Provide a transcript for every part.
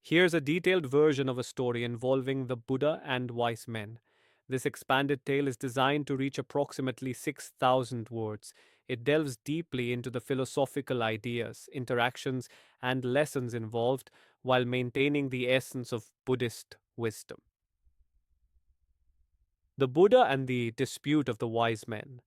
Here's a detailed version of a story involving the Buddha and wise men. This expanded tale is designed to reach approximately 6,000 words. It delves deeply into the philosophical ideas, interactions, and lessons involved while maintaining the essence of Buddhist wisdom. The Buddha and the dispute of the wise men.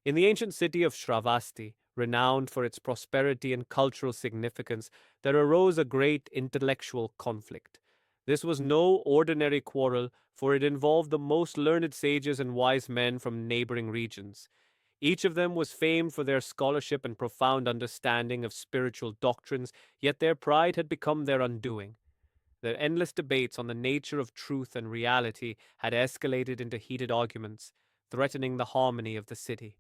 In the ancient city of Shravasti, renowned for its prosperity and cultural significance, there arose a great intellectual conflict. This was no ordinary quarrel, for it involved the most learned sages and wise men from neighboring regions. Each of them was famed for their scholarship and profound understanding of spiritual doctrines, yet their pride had become their undoing. Their endless debates on the nature of truth and reality had escalated into heated arguments, threatening the harmony of the city.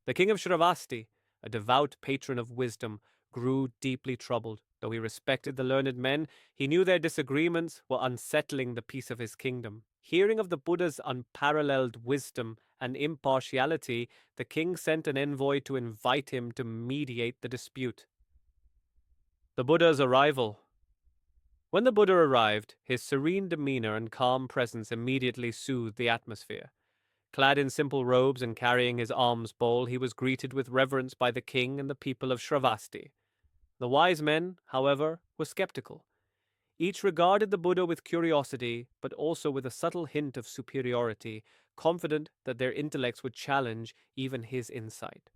The king of Shravasti, a devout patron of wisdom, grew deeply troubled. Though he respected the learned men, he knew their disagreements were unsettling the peace of his kingdom. Hearing of the Buddha's unparalleled wisdom and impartiality, the king sent an envoy to invite him to mediate the dispute. The Buddha's arrival. When the Buddha arrived, his serene demeanor and calm presence immediately soothed the atmosphere. Clad in simple robes and carrying his alms bowl, he was greeted with reverence by the king and the people of Shravasti. The wise men, however, were skeptical. Each regarded the Buddha with curiosity, but also with a subtle hint of superiority, confident that their intellects would challenge even his insight.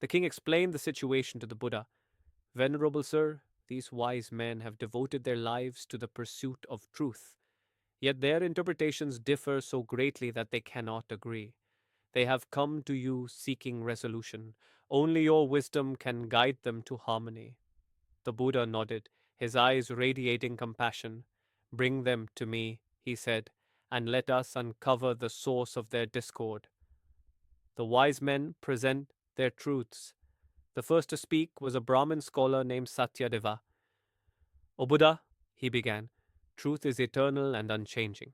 The king explained the situation to the Buddha. Venerable sir, these wise men have devoted their lives to the pursuit of truth. Yet their interpretations differ so greatly that they cannot agree. They have come to you seeking resolution. Only your wisdom can guide them to harmony. The Buddha nodded, his eyes radiating compassion. Bring them to me, he said, and let us uncover the source of their discord. The wise men present their truths. The first to speak was a Brahmin scholar named Satyadeva. O Buddha, he began, truth is eternal and unchanging.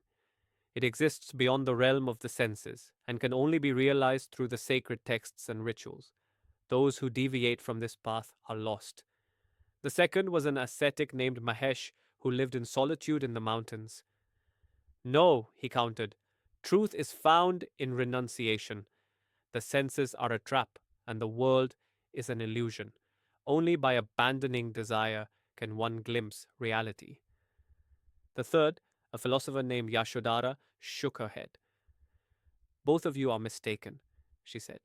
It exists beyond the realm of the senses and can only be realized through the sacred texts and rituals. Those who deviate from this path are lost. The second was an ascetic named Mahesh who lived in solitude in the mountains. No, he countered, truth is found in renunciation. The senses are a trap, and the world is an illusion. Only by abandoning desire can one glimpse reality. The third, a philosopher named Yashodhara, shook her head. Both of you are mistaken, she said.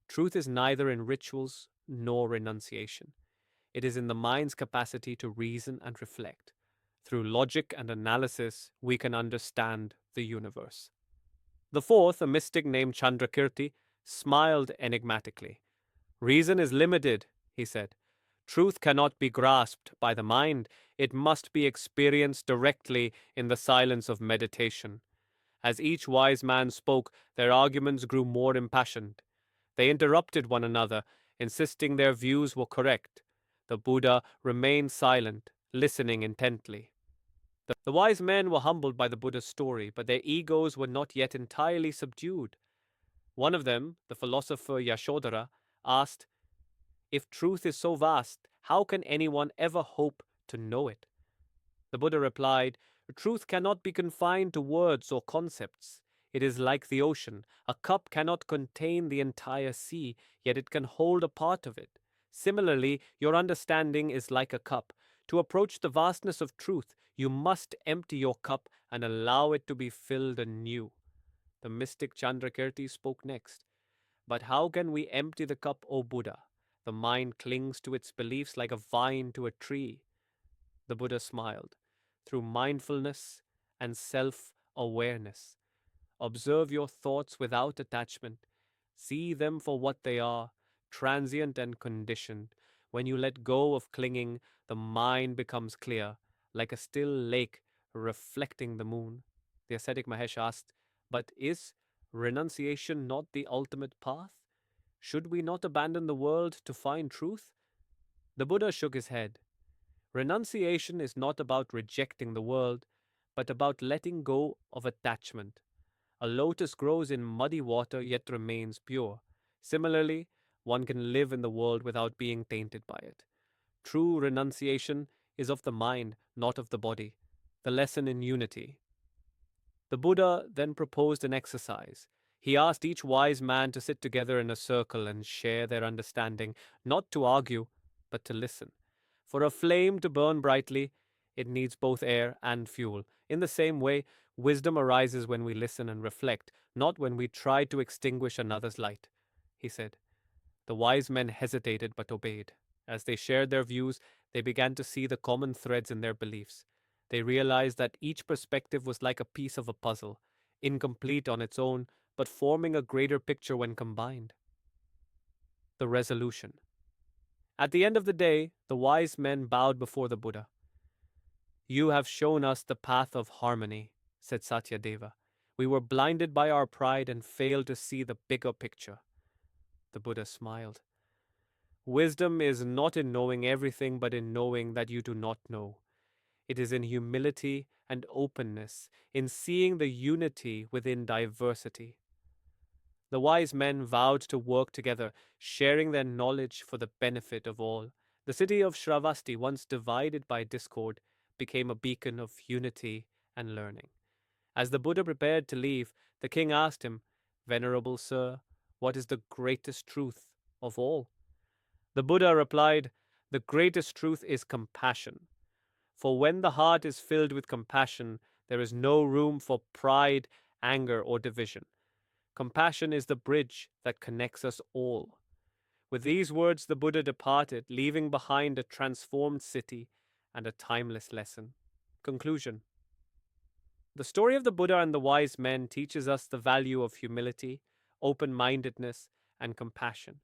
Truth is neither in rituals nor renunciation. It is in the mind's capacity to reason and reflect. Through logic and analysis, we can understand the universe. The fourth, a mystic named Chandrakirti, smiled enigmatically. Reason is limited, he said. Truth cannot be grasped by the mind, it must be experienced directly in the silence of meditation. As each wise man spoke, their arguments grew more impassioned. They interrupted one another, insisting their views were correct. The Buddha remained silent, listening intently. The wise men were humbled by the Buddha's story, but their egos were not yet entirely subdued. One of them, the philosopher Yashodhara, asked, if truth is so vast, how can anyone ever hope to know it? The Buddha replied, truth cannot be confined to words or concepts. It is like the ocean. A cup cannot contain the entire sea, yet it can hold a part of it. Similarly, your understanding is like a cup. To approach the vastness of truth, you must empty your cup and allow it to be filled anew. The mystic Chandrakirti spoke next. But how can we empty the cup, O Buddha? The mind clings to its beliefs like a vine to a tree. The Buddha smiled. Through mindfulness and self-awareness, observe your thoughts without attachment. See them for what they are, transient and conditioned. When you let go of clinging, the mind becomes clear, like a still lake reflecting the moon. The ascetic Mahesh asked, but is renunciation not the ultimate path? Should we not abandon the world to find truth? The Buddha shook his head. Renunciation is not about rejecting the world, but about letting go of attachment. A lotus grows in muddy water yet remains pure. Similarly, one can live in the world without being tainted by it. True renunciation is of the mind, not of the body. The lesson in unity. The Buddha then proposed an exercise. He asked each wise man to sit together in a circle and share their understanding, not to argue, but to listen. For a flame to burn brightly, it needs both air and fuel. In the same way, wisdom arises when we listen and reflect, not when we try to extinguish another's light, he said. The wise men hesitated but obeyed. As they shared their views, they began to see the common threads in their beliefs. They realized that each perspective was like a piece of a puzzle, incomplete on its own, but forming a greater picture when combined. The resolution. At the end of the day, the wise men bowed before the Buddha. You have shown us the path of harmony, said Satyadeva. We were blinded by our pride and failed to see the bigger picture. The Buddha smiled. Wisdom is not in knowing everything, but in knowing that you do not know. It is in humility and openness, in seeing the unity within diversity. The wise men vowed to work together, sharing their knowledge for the benefit of all. The city of Shravasti, once divided by discord, became a beacon of unity and learning. As the Buddha prepared to leave, the king asked him, Venerable Sir, what is the greatest truth of all? The Buddha replied, The greatest truth is compassion. For when the heart is filled with compassion, there is no room for pride, anger, or division. Compassion is the bridge that connects us all. With these words, the Buddha departed, leaving behind a transformed city and a timeless lesson. Conclusion. The story of the Buddha and the wise men teaches us the value of humility, open-mindedness, and compassion.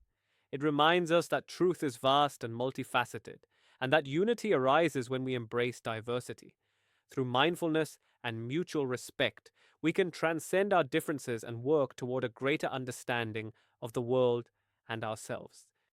It reminds us that truth is vast and multifaceted, and that unity arises when we embrace diversity. Through mindfulness and mutual respect, we can transcend our differences and work toward a greater understanding of the world and ourselves.